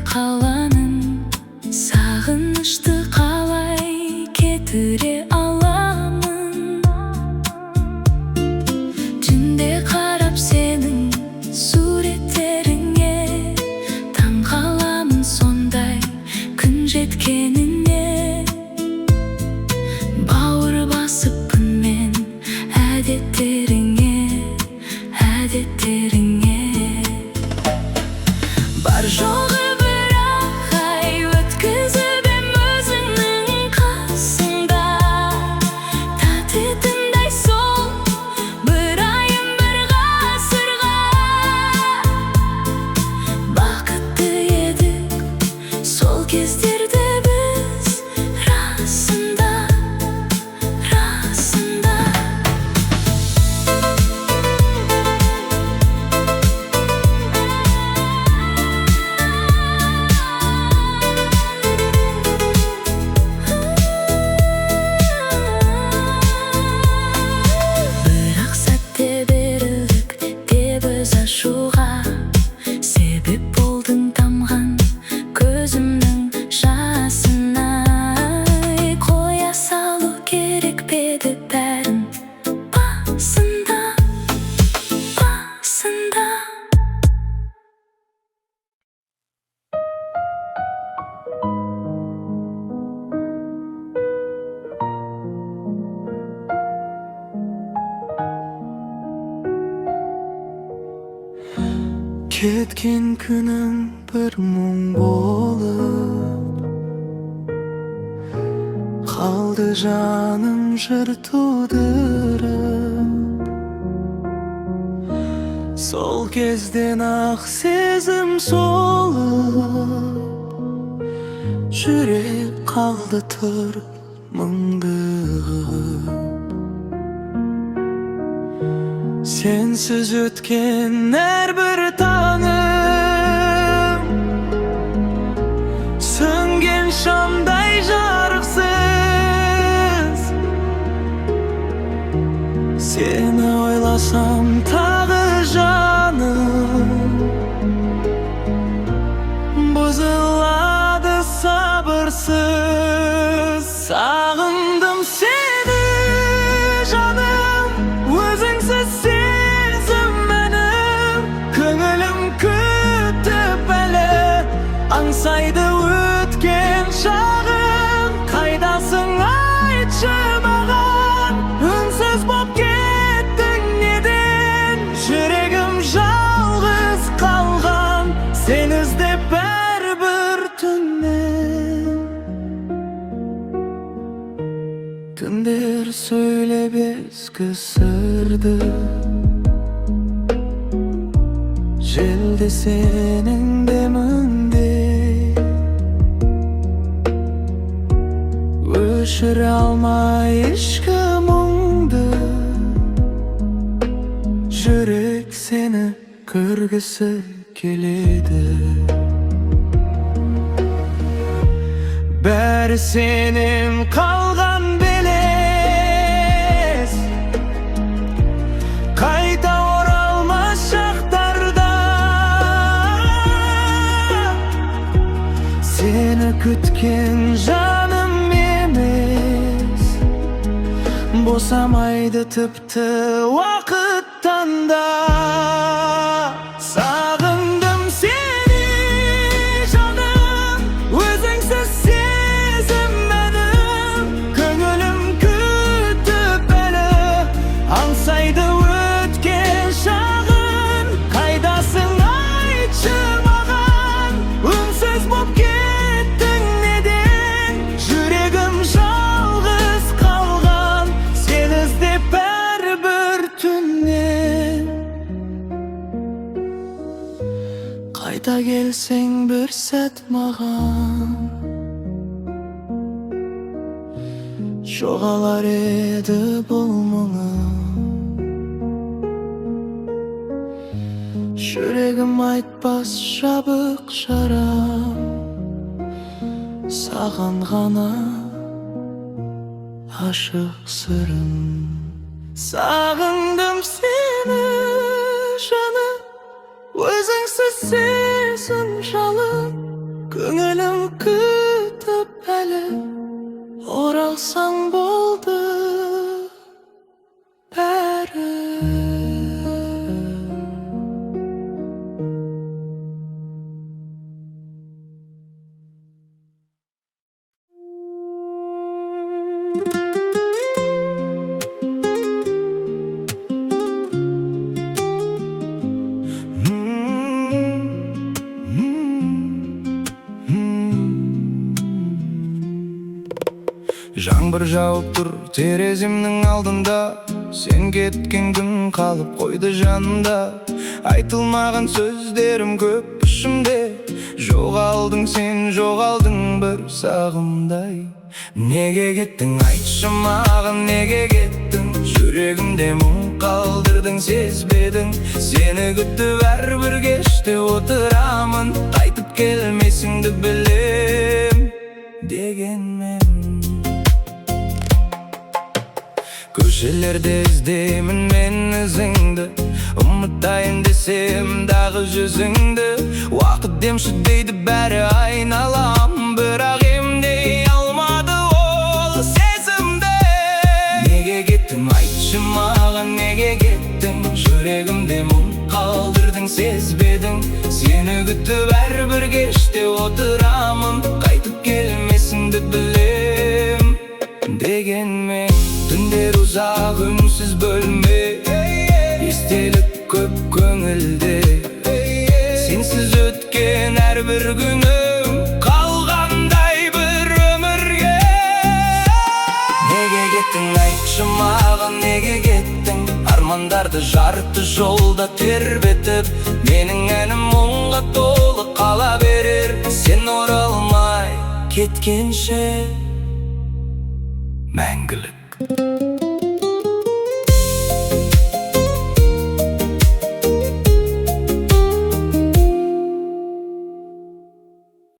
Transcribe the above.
қаланың сағынышты қалай кетіре аламын? Түнде қарап сенің суреттеріңе таң қаламын сондай күн жеткеніне. Бауыр басыппын мен әдеттеріңе, әдеттеріңе. Бар жоғы бірақ ай өткізіп ем өзіңнің қасыңда. Татитындай сол бір айым бір ғасырға. Бақытты едік сол кездерде біз, расында, расында. Бірақ сәтте берілдік деп өз ашуға. Себеп болдың тамған көзімнің жасына. Қоя салу керек пе еді бәрін басында, басында. Кеткен күнің бір мұң болып қалды, жаным жыр тудырып. Сол кезден ақ сезім солып, жүрек қалды тұр мұңдығып. Сенсіз өткен әрбір таңым сөнген шамдай жарықсыз. Сені ойласам тағы жаным бұзылады сабырсыз. Сағындым сені жаным, өзіңсіз сезім мәнім. Көңілім күтіп әлі аңсайды өткен шағым. Қайдасың айтшы маған, үнсіз боп кеттің неден? Жүрегім жалғыз қалған, сен іздеп әрбір түннен. Түндер сөйлеп ескі сырды, желде сенің деміңде. Өшіре алмай ішкі мұңды, жүрек сені көргісі келеді. Бәрі сенен қалған белес, қайта оралмас шақтарда. Сені күткен жаным емес, босамайды тіпті уақыттан да. Сағындым сені жаным, өзіңсіз сезім мәнім. Көңілім күтіп әлі аңсайды өткен шағын. Қайдасың айтшы маған, үнсіз боп кеттің неден? Жүрегім жалғыз қалған, сен іздеп әрбір түннен. Қайта келсең бір сәт маған, жоғалар еді бұл мұңым. Жүрегім айтпас жабық жарам, саған ғана ашық сырым. Сағындым сені жаным, өзіңсіз сезім жалын. Көңілім күтіп әлі оралсаң болды бәрі. Жаңбыр жауып тұр тереземнің алдында, сен кеткен күн қалып қойды жанымда. Айтылмаған сөздерім көп ішімде, жоғалдың сен, жоғалдың бір сағымдай. Неге кеттің, айтшы маған, неге кеттің? Жүрегімде мұң қалдырдың, сезбедің? Сені күтіп әрбір кеште отырамын, қайтып келмесіңді білем дегенмен. Көшелерде іздеймін мен ізіңді, ұмытайын десем дағы жүзіңді. Уақыт демші дейді бәрі айналам, бірақ емдей алмады ол сезімді. Неге кеттің, айтшы маған, неге кеттің? Жүрегімде мұң қалдырдың, сезбедің? Сені күтіп әрбір кеште отырамын, қайтып келмесіңді білем дегенмен. Түндер ұзақ үнсіз бөлме, естелік көп көңілде. Сенсіз өткен әрбір күнім қалғандай бір өмірге. Неге кеттің, айтшы маған, неге кеттің? Армандарды жарты жолда тербетіп, менің әнім мұңға толы қала берер. Сен оралмай кеткенше мәңгілік.